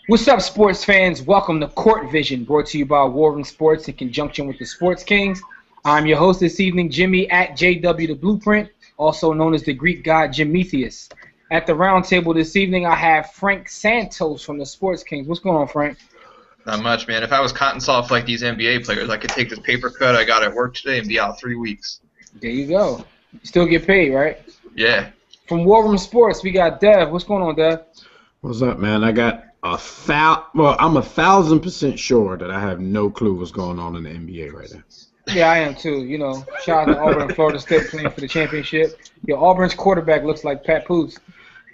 What's up, sports fans? Welcome to Court Vision, brought to you by War Room Sports in conjunction with the Sports Kings. I'm your host this evening, Jimmy at JW the Blueprint, also known as the Greek god Prometheus. At the round table this evening, I have Frank Santos from the Sports Kings. What's going on, Frank? Not much, man. If I was cotton soft like these NBA players, I could take this paper cut I got at work today and be out 3 weeks. There you go. You still get paid, right? Yeah. From War Room Sports, we got Dev. What's going on, Dev? What's up, man? I got I'm 1,000% sure that I have no clue what's going on in the NBA right now. Yeah, I am too. You know, shout out to Auburn and Florida State playing for the championship. Auburn's quarterback looks like Pat Poose.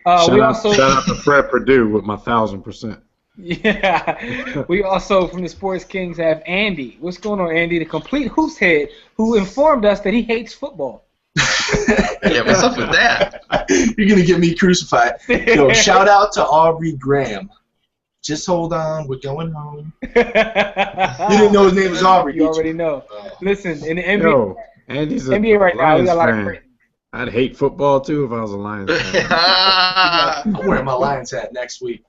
Shout out to Fred Purdue with my 1,000%. Yeah. We also, from the Sports Kings, have Andy. What's going on, Andy? The complete hoops head who informed us that he hates football. Yeah, what's up with that? You're going to get me crucified. Yo, shout out to Aubrey Graham. Just hold on, we're going home. You didn't know his name was Aubrey, You already know. Listen, in the NBA, Andy's NBA right now, we got a lot of crazy. I'd hate football, too, if I was a Lions fan. I'm wearing my Lions hat next week.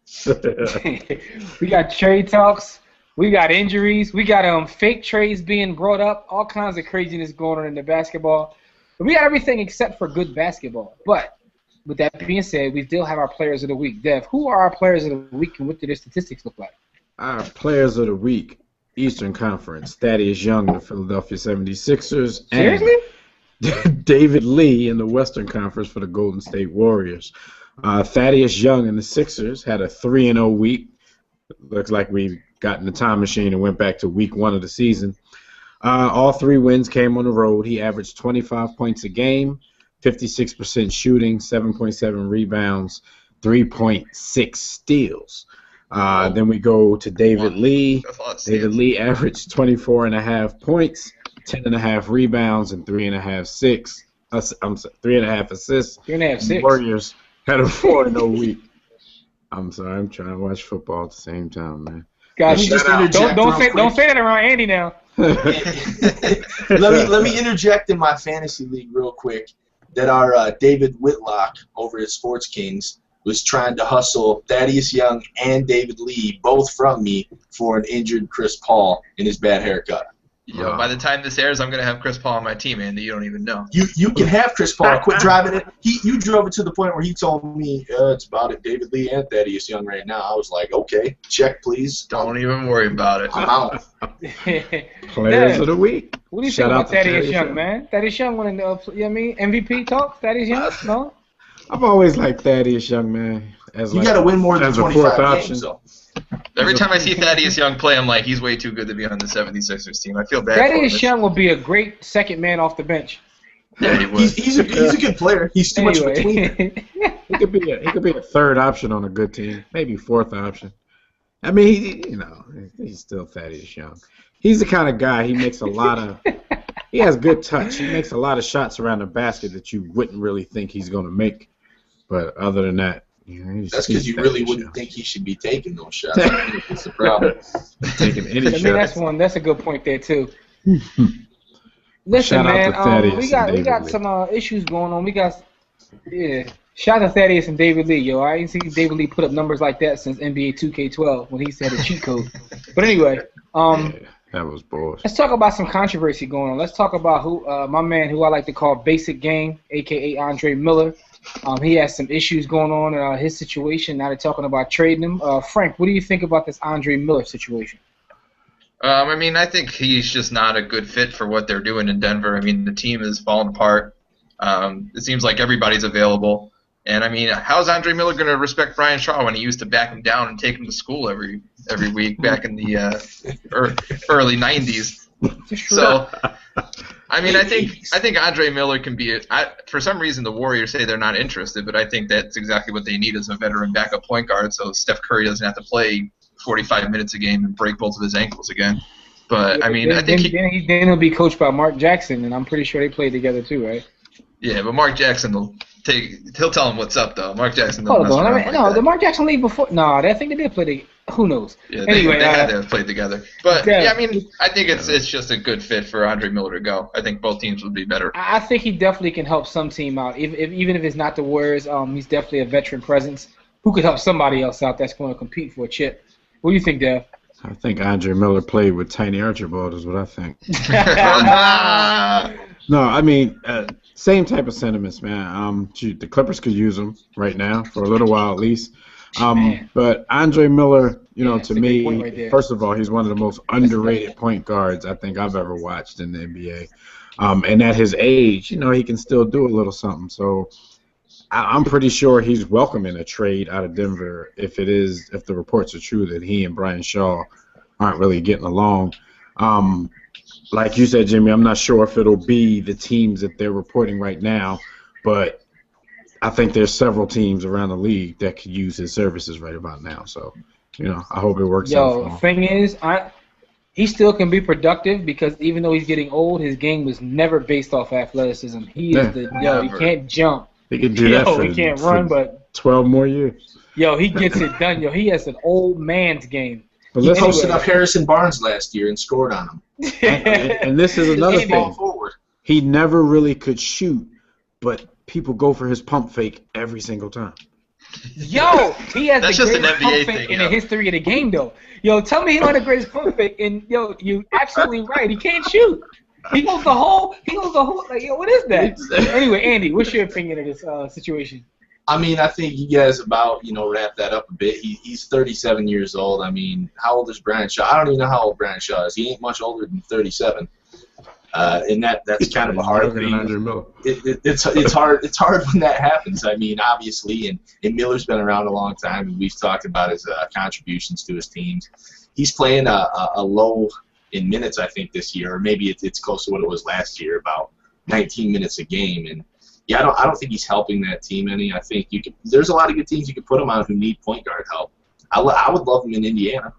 We got trade talks. We got injuries. We got fake trades being brought up. All kinds of craziness going on in the basketball. But we got everything except for good basketball. But with that being said, we still have our players of the week. Dev, who are our players of the week and what do their statistics look like? Our players of the week, Eastern Conference, Thaddeus Young, the Philadelphia 76ers. Seriously? And David Lee in the Western Conference for the Golden State Warriors. Thaddeus Young and the Sixers had a 3-0 week. Looks like we got in the time machine and went back to week 1 of the season. All 3 wins came on the road. He averaged 25 points a game, 56% shooting, 7.7 rebounds, 3.6 steals. Then we go to David Lee. David Lee averaged 24.5 points, 10.5 rebounds, and 3.5 assists. 3.5 assists. 3.5. Warriors had a 4-0 week. I'm sorry, I'm trying to watch football at the same time, man. Guys, don't say that around Andy now. let me interject in my fantasy league real quick that our David Whitlock over at Sports Kings was trying to hustle Thaddeus Young and David Lee, both from me, for an injured Chris Paul and his bad haircut. Yo, by the time this airs, I'm going to have Chris Paul on my team, Andy. You don't even know. You can have Chris Paul. Quit driving it. You drove it to the point where he told me it's about it. David Lee and Thaddeus Young right now. I was like, okay, check, please. Don't even worry about it. I'm out. Players of the week. What do you think about Thaddeus Young, man? Thaddeus Young winning the MVP talk? Thaddeus Young? No? I've always liked Thaddeus Young, man. You got to win more than 25 games, though. Every time I see Thaddeus Young play, I'm like, he's way too good to be on the 76ers team. I feel bad Thaddeus Young will be a great second man off the bench. Yeah, he would. He's a good player. He's too much between. He could be a third option on a good team, maybe fourth option. I mean, he's still Thaddeus Young. He's the kind of guy. He has good touch. He makes a lot of shots around the basket that you wouldn't really think he's going to make. But other than that, that's because you really wouldn't think he should be taking those shots. That's the problem. Taking any shots. That's a good point there too. Listen, man, we got some issues going on. Shout out to Thaddeus and David Lee, yo. I ain't seen David Lee put up numbers like that since NBA 2K12 when he said a cheat code. But anyway, that was bullshit. Let's talk about some controversy going on. Let's talk about my man who I like to call Basic Game, aka Andre Miller. He has some issues going on in his situation. Now they're talking about trading him. Frank, what do you think about this Andre Miller situation? I mean, I think he's just not a good fit for what they're doing in Denver. I mean, the team is falling apart. It seems like everybody's available. And, I mean, how's Andre Miller going to respect Brian Shaw when he used to back him down and take him to school every week back in the early 90s? So, I mean, I think Andre Miller can be for some reason the Warriors say they're not interested, but I think that's exactly what they need is a veteran backup point guard so Steph Curry doesn't have to play 45 minutes a game and break both of his ankles again. But, I mean, I think then he'll be coached by Mark Jackson, and I'm pretty sure they played together too, right? Yeah, but Mark Jackson he'll tell him what's up though. Mark Jackson doesn't mess around like that. Did Mark Jackson leave before? No, I think they did play together. Who knows? Yeah, anyway, they had to have played together. But yeah, I mean, I think it's just a good fit for Andre Miller to go. I think both teams would be better. I think he definitely can help some team out. Even if it's not the Warriors, he's definitely a veteran presence who could help somebody else out that's going to compete for a chip. What do you think, Dev? I think Andre Miller played with Tiny Archibald is what I think. No, I mean, same type of sentiments, man. The Clippers could use him right now for a little while at least. But Andre Miller, to me, right first of all, he's one of the most underrated point guards I think I've ever watched in the NBA. And at his age, he can still do a little something. So I'm pretty sure he's welcoming a trade out of Denver if the reports are true that he and Brian Shaw aren't really getting along. Like you said, Jimmy, I'm not sure if it'll be the teams that they're reporting right now, but I think there's several teams around the league that could use his services right about now. So, I hope it works out for him. The thing is, he still can be productive because even though he's getting old, his game was never based off athleticism. He is he can't jump. He can do that for he can't run, but 12 more years. He gets it done. He has an old man's game. But he posted up Harrison Barnes last year and scored on him. and this is another thing. He never really could shoot, but people go for his pump fake every single time. He has the greatest pump fake in the history of the game, though. Tell me he don't have the greatest pump fake, and you absolutely right. He can't shoot. He goes the whole. Like, what is that? Anyway, Andy, what's your opinion of this situation? I mean, I think you guys about, wrap that up a bit. He's 37 years old. I mean, how old is Brian Shaw? I don't even know how old Brian Shaw is. He ain't much older than 37. And that's kind of a hard thing. It's hard when that happens. I mean, obviously, and Miller's been around a long time, and we've talked about his contributions to his teams. He's playing a low in minutes, I think, this year, or maybe it's close to what it was last year, about 19 minutes a game. And I don't think he's helping that team any. I think there's a lot of good teams you could put him on who need point guard help. I would love him in Indiana.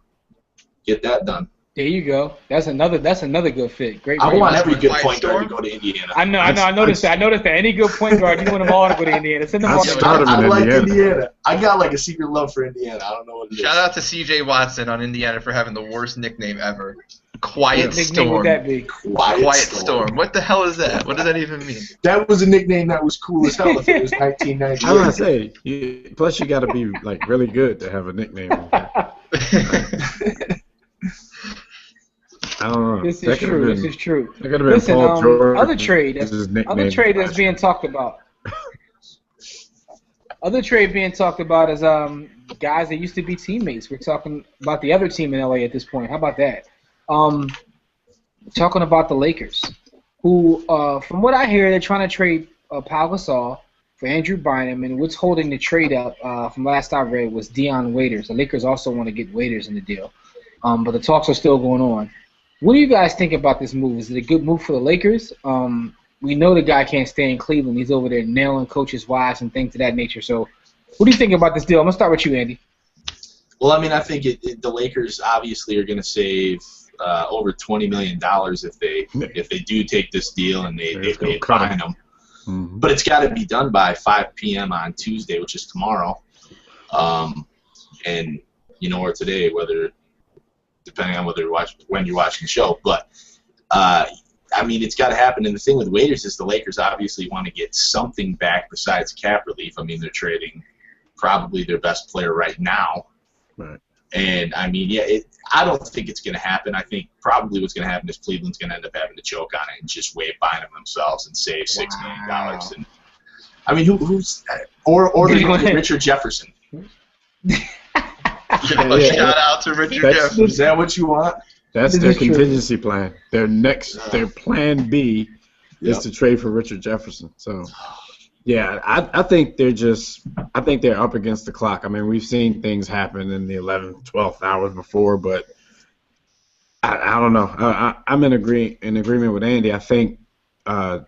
Get that done. There you go. That's another good fit. Great. I want every good point guard to go to Indiana. I know. I noticed that. Any good point guard, you want them all to go to Indiana. Send them all. I like Indiana. I got like a secret love for Indiana. I don't know what it is. Shout out to C.J. Watson on Indiana for having the worst nickname ever. Quiet Storm. Would that be? Quiet Storm. What the hell is that? What does that even mean? That was a nickname that was cool as hell if it was 1998. I was gonna say, plus you got to be like really good to have a nickname. I don't know. This is true. Listen, other trade that's being talked about. Other trade being talked about is guys that used to be teammates. We're talking about the other team in LA at this point. How about that? Talking about the Lakers, who, from what I hear, they're trying to trade Pau Gasol for Andrew Bynum, and what's holding the trade up, from last I read, was Dion Waiters. The Lakers also want to get Waiters in the deal, but the talks are still going on. What do you guys think about this move? Is it a good move for the Lakers? We know the guy can't stay in Cleveland. He's over there nailing coaches' wives and things of that nature. So what do you think about this deal? I'm going to start with you, Andy. Well, I mean, I think the Lakers obviously are going to save over $20 million if they do take this deal and they fine them. Mm-hmm. But it's got to be done by 5 p.m. on Tuesday, which is tomorrow, and or today, depending on when you're watching the show. But I mean, it's got to happen. And the thing with Waiters is the Lakers obviously want to get something back besides cap relief. I mean, they're trading probably their best player right now. Right. And, I mean, I don't think it's going to happen. I think probably what's going to happen is Cleveland's going to end up having to choke on it and just waive Bynum themselves and save $6 million. And I mean, who's – or Richard Jefferson. Shout out to Richard Jefferson. Is that what you want? That's their contingency plan. Their plan B is to trade for Richard Jefferson. So, yeah, I think they're up against the clock. I mean, we've seen things happen in the 11th, 12th hours before, but I don't know. I'm in agreement with Andy. I think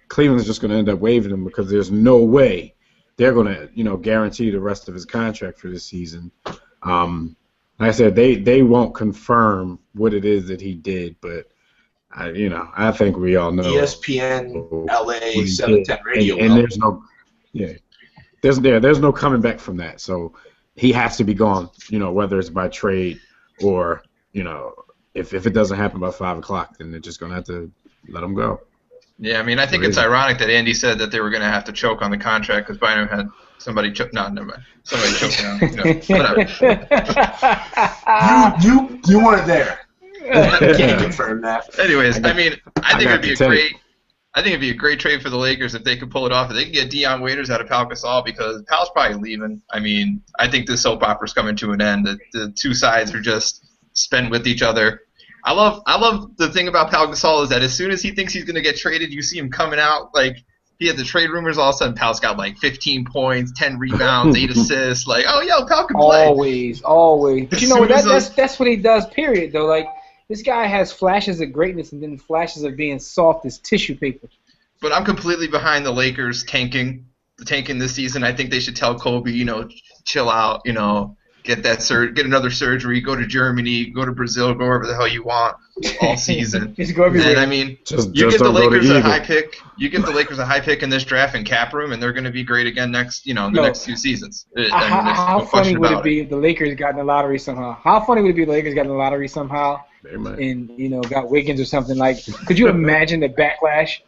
Cleveland's just going to end up waiving him because there's no way they're going to, guarantee the rest of his contract for this season. Like I said, they won't confirm what it is that he did, but I think we all know. ESPN LA 710 radio. And there's no coming back from that. So he has to be gone. Whether it's by trade or if it doesn't happen by 5 o'clock, then they're just gonna have to let him go. Yeah, I mean, I think it's ironic that Andy said that they were going to have to choke on the contract because Bynum had Somebody choked. No, never mind. Somebody choked down. Whatever. You weren't there. I can't confirm that. Anyways, I mean, I think it'd be a great trade for the Lakers if they could pull it off. If they could get Dion Waiters out of Pau Gasol, because Pal's probably leaving. I mean, I think this soap opera's coming to an end. The two sides are just spent with each other. I love the thing about Pau Gasol is that as soon as he thinks he's going to get traded, you see him coming out like he had the trade rumors. All of a sudden, Pal's got like 15 points, 10 rebounds, 8 assists. Like, oh, yo, Pal can play. Always. But you know, that's what he does, period, though. Like, this guy has flashes of greatness and then flashes of being soft as tissue paper. But I'm completely behind the Lakers tanking this season. I think they should tell Kobe, chill out, get another surgery, go to Germany, go to Brazil, go wherever the hell you want all season. Just go everywhere. And I mean, you give the Lakers a high pick. You give the Lakers a high pick in this draft and cap room, and they're going to be great again next 2 seasons. How funny would it be if the Lakers got in the lottery somehow? How funny would it be if the Lakers got in the lottery somehow and got Wiggins or something like? Could you imagine the backlash?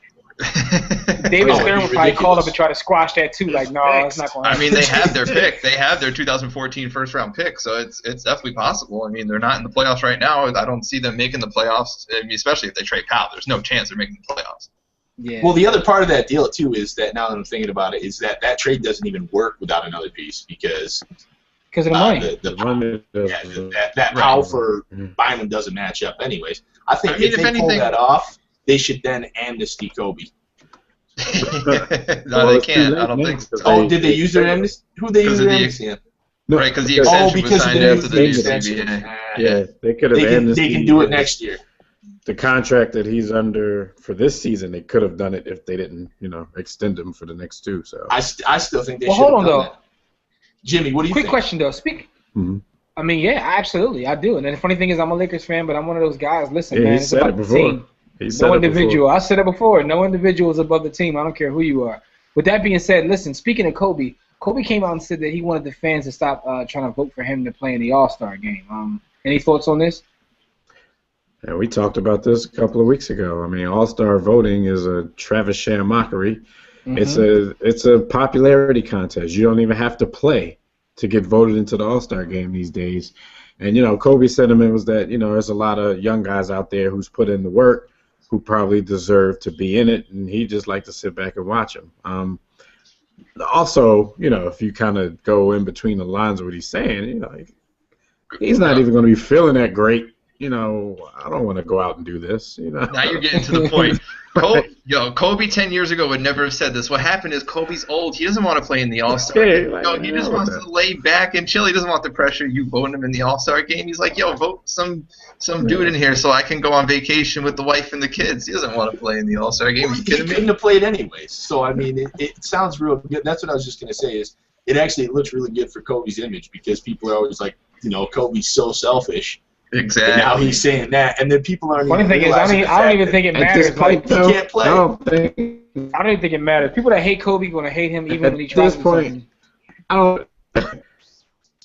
David Stern would probably call up and try to squash that too. Like, no, it's not going to happen. I mean, they have their pick. They have their 2014 first-round pick, so it's definitely possible. I mean, they're not in the playoffs right now. I don't see them making the playoffs, especially if they trade Powell. There's no chance they're making the playoffs. Yeah. Well, the other part of that deal, too, is that now that I'm thinking about it, is that trade doesn't even work without another piece because of the money. That Powell for Bynum doesn't match up anyways. I think if they pull that off, they should then amnesty Kobe. No, they can't. I don't think so. Oh, did they use their amnesty? Who did they use their amnesty on? No, right, because the extension was signed after the new CBA. Yeah, they could have amnestied. They can do it next year. The contract that he's under for this season, they could have done it if they didn't, extend him for the next 2. So I still think they should. Well, hold on, though. That. Jimmy, what do you think? Quick question, though. Mm-hmm. I mean, yeah, absolutely, I do. And the funny thing is, I'm a Lakers fan, but I'm one of those guys. Listen, man, it's about the team. No individual. I said it before. No individual is above the team. I don't care who you are. With that being said, listen, speaking of Kobe came out and said that he wanted the fans to stop trying to vote for him to play in the All-Star game. Any thoughts on this? Yeah, we talked about this a couple of weeks ago. I mean, All-Star voting is a Travis Sham mockery. Mm-hmm. It's a popularity contest. You don't even have to play to get voted into the All-Star game these days. And, Kobe's sentiment was that, there's a lot of young guys out there who's put in the work, who probably deserve to be in it, and he just like to sit back and watch them. Also, if you kind of go in between the lines of what he's saying, he's not even going to be feeling that great. I don't want to go out and do this. Now you're getting to the point. Kobe 10 years ago would never have said this. What happened is Kobe's old. He doesn't want to play in the All-Star game. He just wants to lay back and chill. He doesn't want the pressure. You voting him in the All-Star game. He's like, vote some dude in here so I can go on vacation with the wife and the kids. He doesn't want to play in the All-Star game. Are you kidding me? He couldn't have played anyways. So, I mean, it sounds real good. That's what I was just going to say is it actually looks really good for Kobe's image because people are always like, Kobe's so selfish. Exactly. And now he's saying that, and then people aren't. Funny thing is, I don't even think it matters. He can't play. I don't even think it matters. People that hate Kobe going to hate him even when he tries to do something. I'm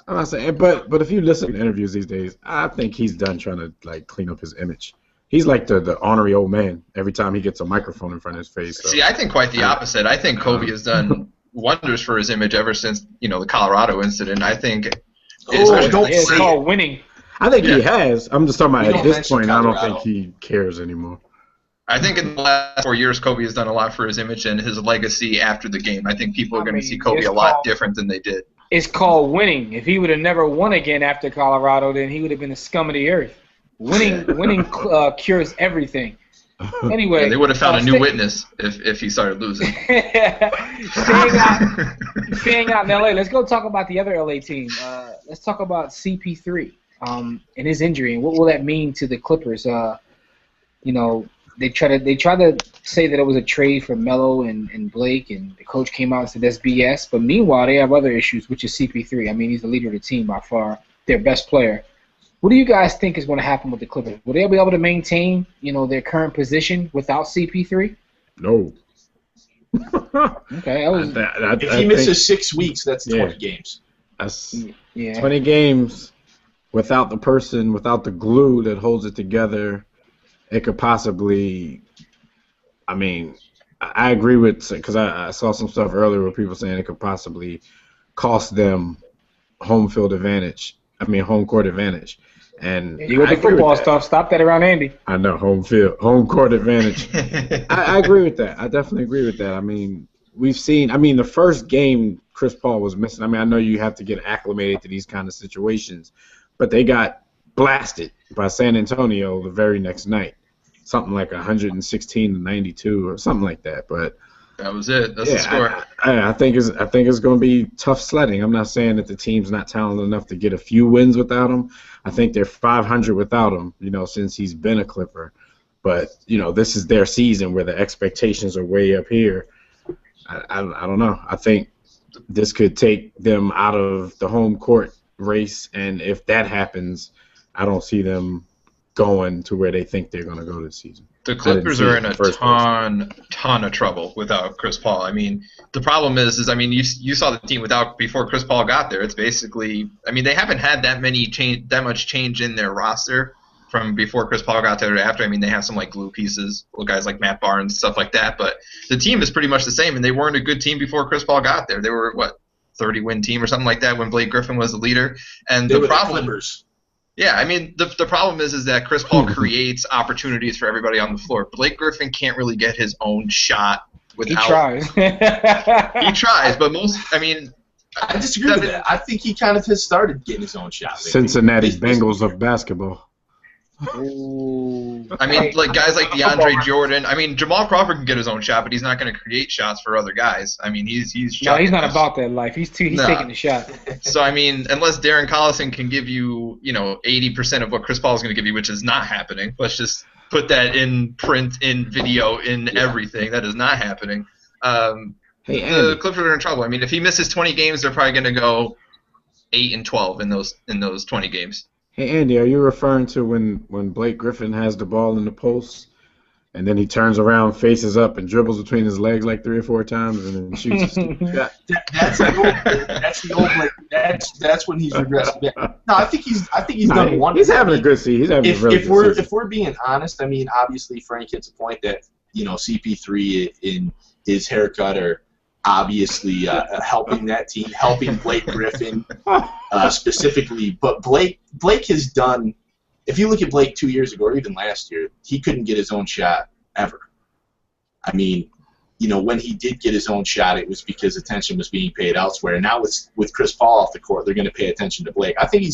not saying, but if you listen to interviews these days, I think he's done trying to clean up his image. He's like the ornery old man every time he gets a microphone in front of his face. So. See, I think quite the opposite. I think Kobe has done wonders for his image ever since the Colorado incident. I think it's called winning. I think he has. I'm just talking about at this point, I don't think he cares anymore. I think in the last 4 years, Kobe has done a lot for his image and his legacy after the game. I think people are going to see Kobe a lot different than they did. It's called winning. If he would have never won again after Colorado, then he would have been the scum of the earth. Winning cures everything. Anyway, they would have found a new witness if he started losing. Staying out in LA, let's go talk about the other LA team. Let's talk about CP3. And his injury, and what will that mean to the Clippers? They try to say that it was a trade for Melo and Blake, and the coach came out and said that's BS. But meanwhile, they have other issues, which is CP3. I mean, he's the leader of the team by far, their best player. What do you guys think is going to happen with the Clippers? Will they be able to maintain, their current position without CP3? No. Okay, if he misses 6 weeks, that's 20 games. That's 20 games. Without the person, without the glue that holds it together, it could possibly, I agree with, because I saw some stuff earlier where people saying it could possibly cost them home court advantage. And You with I the agree football with that. stuff. Stop that around Andy. I know, home court advantage. I agree with that. I definitely agree with that. I mean, the first game Chris Paul was missing. I mean, I know you have to get acclimated to these kind of situations, but they got blasted by San Antonio the very next night. Something like 116-92 or something like that. But that was it. That's the score. I think it's going to be tough sledding. I'm not saying that the team's not talented enough to get a few wins without him. I think they're 500 without him, since he's been a Clipper. But, this is their season where the expectations are way up here. I don't know. I think this could take them out of the home court race, and if that happens, I don't see them going to where they think they're going to go this season. The Clippers are in a ton of trouble without Chris Paul. I mean, the problem is you saw the team before Chris Paul got there. It's basically, they haven't had that much change in their roster from before Chris Paul got there to after. I mean, they have some like glue pieces, little guys like Matt Barnes, stuff like that. But the team is pretty much the same, and they weren't a good team before Chris Paul got there. They were 30-win team or something like that when Blake Griffin was the leader. And the problem. Yeah, I mean, the problem is that Chris Paul creates opportunities for everybody on the floor. Blake Griffin can't really get his own shot without. He tries. He tries, but I disagree with that. I think he kind of has started getting his own shot. Cincinnati Bengals of basketball. Ooh. Like guys like DeAndre Jordan. Jamal Crawford can get his own shot, but he's not going to create shots for other guys. He's he's not about that life. He's taking the shot. So unless Darren Collison can give you 80% of what Chris Paul is going to give you, which is not happening. Let's just put that in print, in video, in everything. That is not happening. The Clippers are in trouble. If he misses 20 games, they're probably going to go 8-12 in those 20 games. Hey, Andy, are you referring to when Blake Griffin has the ball in the post and then he turns around, faces up, and dribbles between his legs like 3 or 4 times and then shoots? That's the old Blake. That's when he's regressed. No, I think he's done one. He's having a good season. He's having a really good season. If we're being honest, obviously Frank hits a point that CP3 in his haircut are obviously helping that team, helping Blake Griffin specifically. But Blake has done, if you look at Blake 2 years ago or even last year, he couldn't get his own shot ever. When he did get his own shot, it was because attention was being paid elsewhere. Now with Chris Paul off the court, they're going to pay attention to Blake. I think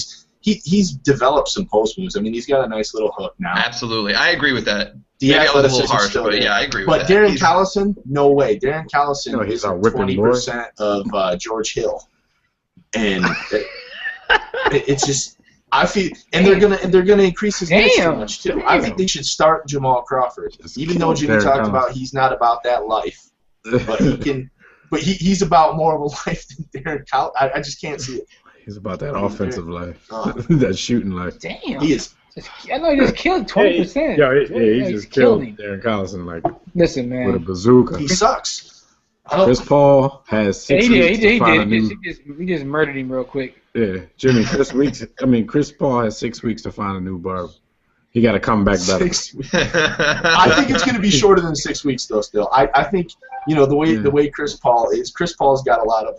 he's developed some post moves. He's got a nice little hook now. Absolutely. I agree with that. Maybe I was a little harsh, but yeah, I agree with that. But Darren Collison, no way. Darren Collison is 20% of George Hill. And it's just, I feel, and they're gonna increase his minutes so much too. I think they should start Jamal Crawford, even though Jimmy talked about he's not about that life, but he can. But he's about more of a life than Darren Collison. I just can't see it. He's about that offensive life, that shooting life. Damn. He is. I know he just killed 20%. He just killed Darren Collison Listen, man, with a bazooka. He sucks. Chris Paul has 6 weeks to find a new. We just murdered him real quick. Yeah, Jimmy. Chris Paul has 6 weeks to find a new barber. He got to come back better. I think it's going to be shorter than 6 weeks, though. Still, I think the way Chris Paul is. Chris Paul's got a lot of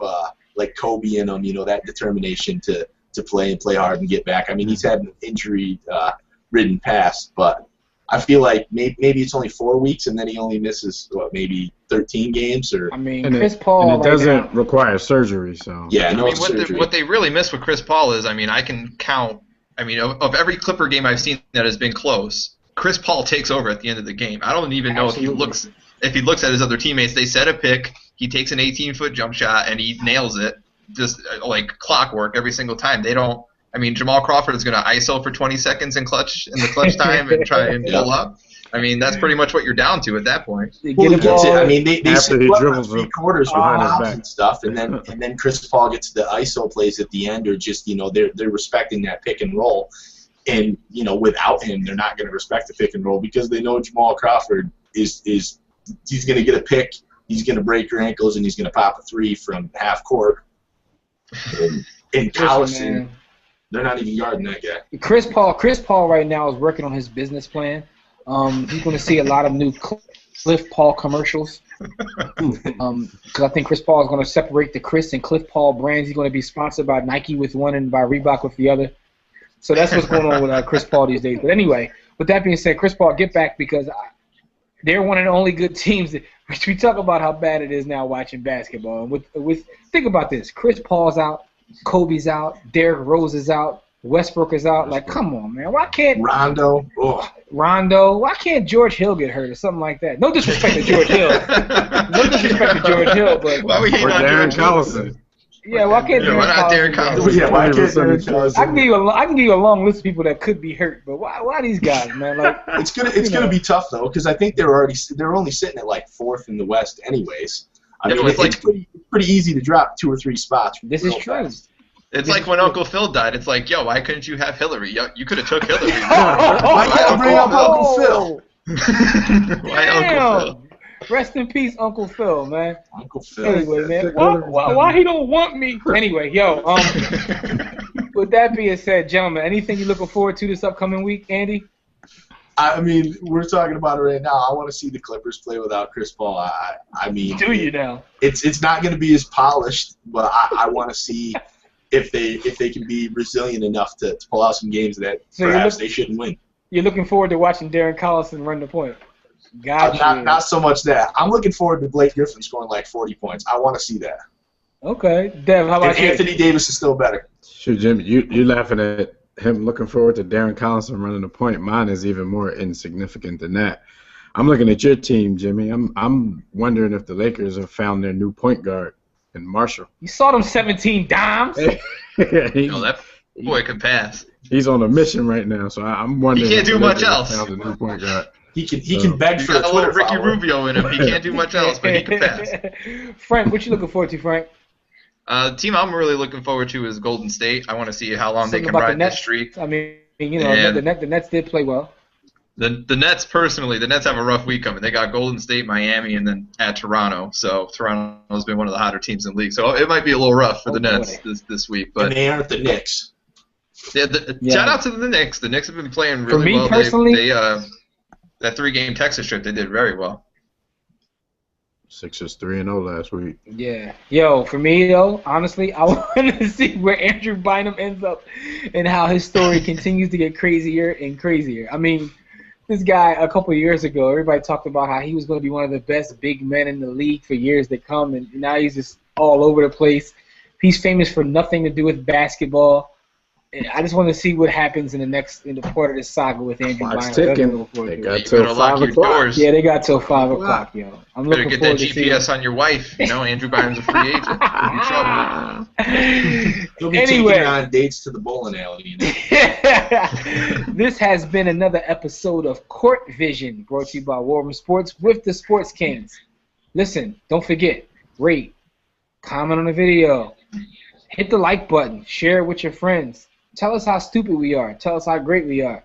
like Kobe in him. That determination to play and play hard and get back. He's had an injury-ridden past, but I feel like maybe it's only 4 weeks, and then he only misses maybe 13 games. Or Chris Paul. And it doesn't require surgery, so yeah. No surgery. What they really miss with Chris Paul is, I can count. Of every Clipper game I've seen that has been close, Chris Paul takes over at the end of the game. I don't even know if he looks at his other teammates. They set a pick, he takes an 18-foot jump shot, and he nails it. Just like clockwork every single time. They don't. Jamal Crawford is going to ISO for 20 seconds in the clutch time and try and pull up. That's pretty much what you're down to at that point. Well, he gets it. They after he dribbles 3 quarters behind his back and stuff, and then Chris Paul gets the ISO plays at the end, or just they're respecting that pick and roll, and without him they're not going to respect the pick and roll because they know Jamal Crawford is he's going to get a pick, he's going to break your ankles, and he's going to pop a 3 from half court. And Collison, they're not even guarding that guy. Chris Paul right now is working on his business plan. He's going to see a lot of new Cliff Paul commercials. Because I think Chris Paul is going to separate the Chris and Cliff Paul brands. He's going to be sponsored by Nike with one and by Reebok with the other. So that's what's going on with Chris Paul these days. But anyway, with that being said, Chris Paul, get back because they're one of the only good teams that we talk about how bad it is now watching basketball. With think about this: Chris Paul's out, Kobe's out, Derrick Rose is out, Westbrook is out. Like, come on, man. Why can't Rondo? Why can't George Hill get hurt or something like that? No disrespect to George Hill. No disrespect to George Hill, but why we hate on Darren George Collison? Yeah, why can't why not Darren Collison? Yeah, why can't Darren Collison? I can give you a long list of people that could be hurt, but why these guys, man? Like, it's gonna be tough though, because I think they're only sitting at like 4th in the West, anyways. I mean, it's pretty easy to drop 2 or 3 spots. This is true. It's like when Uncle Phil died. It's like, yo, why couldn't you have Hillary? Yo, you could have took Hillary. Why can't I bring up Uncle Phil? Why Uncle Phil? Rest in peace, Uncle Phil, man. Uncle Phil. Anyway, man, why he don't want me? Anyway, yo, with that being said, gentlemen, anything you looking forward to this upcoming week, Andy? I mean, we're talking about it right now. I want to see the Clippers play without Chris Paul. I mean, do you now? It's not going to be as polished, but I want to see if they can be resilient enough to pull out some games that perhaps they shouldn't win. You're looking forward to watching Darren Collison run the point. Gotcha. Not so much that. I'm looking forward to Blake Griffin scoring like 40 points. I want to see that. Okay. Dev, how about you? Anthony Davis is still better. Sure, Jim, you laughing at him looking forward to Darren Collison running the point. Mine is even more insignificant than that. I'm looking at your team, Jimmy. I'm wondering if the Lakers have found their new point guard in Marshall. You saw them 17 dimes? That boy can pass. He's on a mission right now, so I'm wondering. He can't do much else. Found a new point guard. He can beg for a got a Twitter little Ricky follower. Rubio in him. He can't do much else, but he can pass. Frank, what you looking forward to, Frank? The team I'm really looking forward to is Golden State. I want to see how long Something they can about ride this streak. I mean, you know, the Nets did play well. The Nets, personally, the Nets have a rough week coming. They got Golden State, Miami, and then at Toronto. So Toronto's been one of the hotter teams in the league. So it might be a little rough for the Nets this week. But And they aren't the Knicks. Shout out to the Knicks. The Knicks have been playing really For me well. personally, That 3-game Texas trip, they did very well. Sixers 3-0 last week. yeah. Yo, for me, though, honestly, I want to see where Andrew Bynum ends up and how his story continues to get crazier and crazier. I mean, this guy, a couple of years ago, everybody talked about how he was going to be one of the best big men in the league for years to come, and now he's just all over the place. He's famous for nothing to do with basketball. I just want to see what happens in the part of this saga with Andrew Bynum. Clock's ticking. They got You till better lock 5 your o'clock. doors. Yeah, they got till 5 o'clock, yo. I'm Better looking get that forward to seeing GPS on your wife. You know, Andrew Bynum's a free agent. You'll be in trouble. He'll be Anyway. taking her on dates to the bowling alley. You know? This has been another episode of Court Vision, brought to you by War Room Sports with the Sports Kings. Listen, don't forget, rate, comment on the video, hit the like button, share it with your friends. Tell us how stupid we are. Tell us how great we are.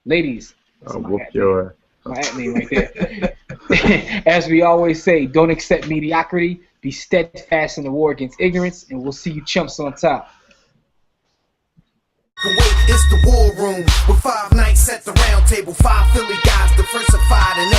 Ladies, that's I'll my whoop hat your name. My hat name right there. As we always say, don't accept mediocrity. Be steadfast in the war against ignorance, and we'll see you chumps on top. Wait, it's the war room with 5 nights at the round table. 5 Philly guys diversified and